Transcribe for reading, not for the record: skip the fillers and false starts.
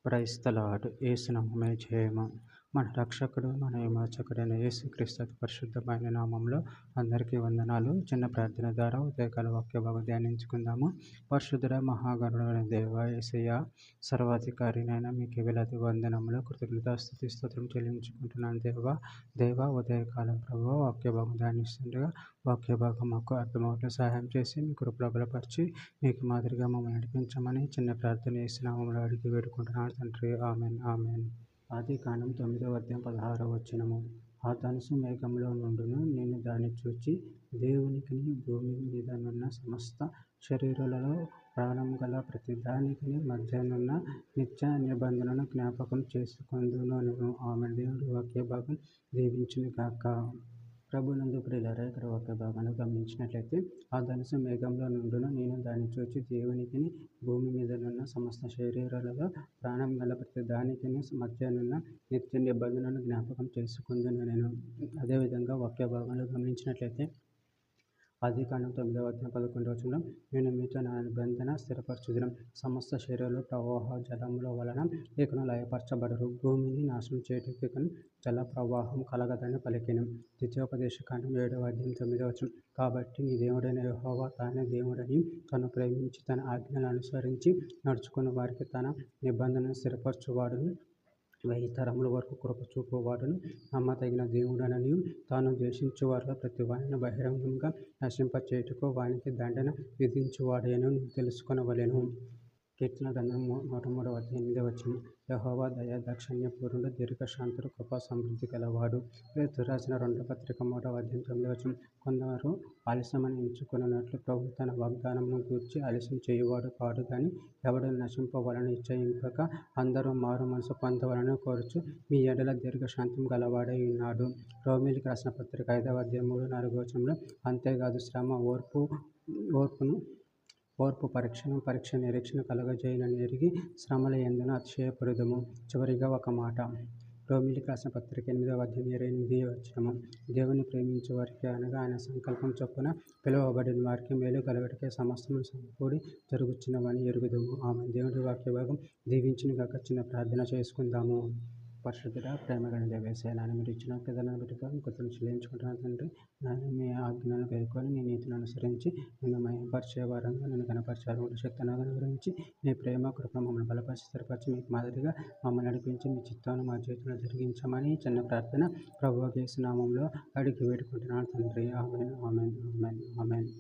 Praise the lord. యేసు నామమే జయము. మన రక్షకుడు, మన విమోచకుడైన యేసుక్రీస్తు అతి పరిశుద్ధమైన నామంలో అందరికీ వందనాలు. చిన్న ప్రార్థన ద్వారా ఉదయకాల వాక్య భాగం ధ్యానించుకుందాము. పరిశుద్ధుడ మహాగణుడైన దేవ యేసయ్య, సర్వాధికారినైనా మీకు వేలాది వందనములు, కృతజ్ఞతాస్తుతి స్తోత్రం చెల్లించుకుంటున్నాను దేవ ఉదయకాలం ప్రభు వాక్య భాగం ధ్యానిస్తుండగా వాక్య భాగం మాకు అర్థమవుతూ సహాయం చేసి మీ కృపలో బలపరిచి మీకు మాదిరిగా మమ్మల్ని నడిపించమని చిన్న ప్రార్థన యేసు నామములో అడిగి వేడుకుంటున్నాను తండ్రి. Amen amen. ఆదికాండం 9వ అధ్యాయం 16వ వచనము. ఆ ధనుసు మేఘంలో నుండును, నేను దాన్ని చూచి దేవునికిని భూమి మీదనున్న సమస్త శరీరులలో ప్రాణం గల ప్రతి దానికిని మధ్యనున్న నిత్య నిబంధనను జ్ఞాపకం చేసుకొందును నేను. ఆమె దేవుడి వాక్య భాగం దీవించును గాక. ప్రభునందు ప్రియులారా, ఇక్కడ వాక్య భాగాన్ని గమనించినట్లయితే, ఆ ధనుసు మేఘంలో నుండును, నేను దాన్ని చూచి దేవునికిని భూమి మీదనున్న సమస్త శరీరాలలో ప్రాణం గల ప్రతి దానికిని మధ్యనున్న నిత్య నిబంధనను జ్ఞాపకం చేసుకుందును నేను. అదేవిధంగా వాక్య భాగంలో గమనించినట్లయితే ఆదికాండం 9వ అధ్యాయం 11వ వచనంలో, నేను మీతో నా నిబంధన స్థిరపరచుదును, సమస్త శరీరాలు ప్రవాహ జలముల వలన ఇకను లయపరచబడరు, భూమిని నాశనం చేయుటకు ఇకను జల ప్రవాహం కలగదని పలికెను. ద్వితీయోపదేశకాండం 7వ అధ్యాయం 9వ వచనం, కాబట్టి నీ దేవుడైన యెహోవా తానే దేవుడని, తను ప్రేమించి తన ఆజ్ఞలను అనుసరించి నడుచుకున్న వారికి తన నిబంధనను స్థిరపరచువాడును, 1000 తరముల వరకు కృప చూపువాడును, నమ్మదగిన దేవుడననియు, తాను ద్వేషించు వారిలో ప్రతి వానిని బహిరంగంగా నశింపచేయుటకు వానికి దండన విధించువాడేనని నీవు తెలుసుకొనవలెను. కీర్తన గ్రంథం 103వ అధ్యాయం 8వ వచనం, యెహోవా దయా దాక్షిణ్య పూర్ణుడు, దీర్ఘశాంతుడు, కృపా సమృద్ధి గలవాడు. పేతురు రాసిన 2వ పత్రిక 3వ అధ్యాయం 9వ వచనం, కొందరు ఆలస్యమని ఎంచుకొనున్నట్లు ప్రభు తన వాగ్దానమును గూర్చి ఆలస్యం చేయువాడు కాడు గాని, ఎవడు నశింపవలనని నిశ్చయింపక అందరూ మారు మనసు పొందవలనని కోరుచు మీ ఎడల దీర్ఘశాంతం గలవాడై ఉన్నాడు. రోమీయులకు రాసిన పత్రిక 5వ అధ్యాయం 3-4వ వచనంలో, అంతేకాదు శ్రమ ఓర్పు పరీక్ష నిరీక్షణ కలుగజేయునని ఎరిగి శ్రమల యందున అతిశయపడుదుము. చివరిగా ఒక మాట. రోమీయులకు రాసిన పత్రిక 8వ అధ్యాయం 28వ వచనము, దేవుని ప్రేమించు వారికి అనగా ఆయన సంకల్పం చొప్పున పిలువబడిన వారికి మేలు కలుగుటకే సమస్తము సమకూడి జరుగుచున్నవని ఎరుగుదుము. ఆమె దేవుడి వాక్య భాగం దీవించును గాక. చిన్న ప్రార్థన చేసుకుందాము. పరిశుద్ధుడా, ప్రేమగల దేవ యేసయ్య, నాయన మీరు ఇచ్చిన వాగ్దానాన్ని బట్టి కృతజ్ఞతలు చెల్లించుకుంటున్నాను తండ్రి. నాయన మీ ఆజ్ఞలను గైకొని నీ నీతిని అనుసరించి నిన్ను మహిమపరిచే వారంగా నన్ను కనపరచాలని శక్తిని అనుగ్రహించి మీ ప్రేమ కృప మమ్మల్ని బలపరిచి స్థిరపరిచి మీకు మాదిరిగా మమ్మల్ని నడిపించి మీ చిత్తాన్ని మా జీవితంలో జరిగించమని చిన్న ప్రార్థన ప్రభువు యేసు నామములో అడిగి వేడుకుంటున్నాను తండ్రి. ఆమేన్ ఆమేన్ ఆమేన్ ఆమేన్.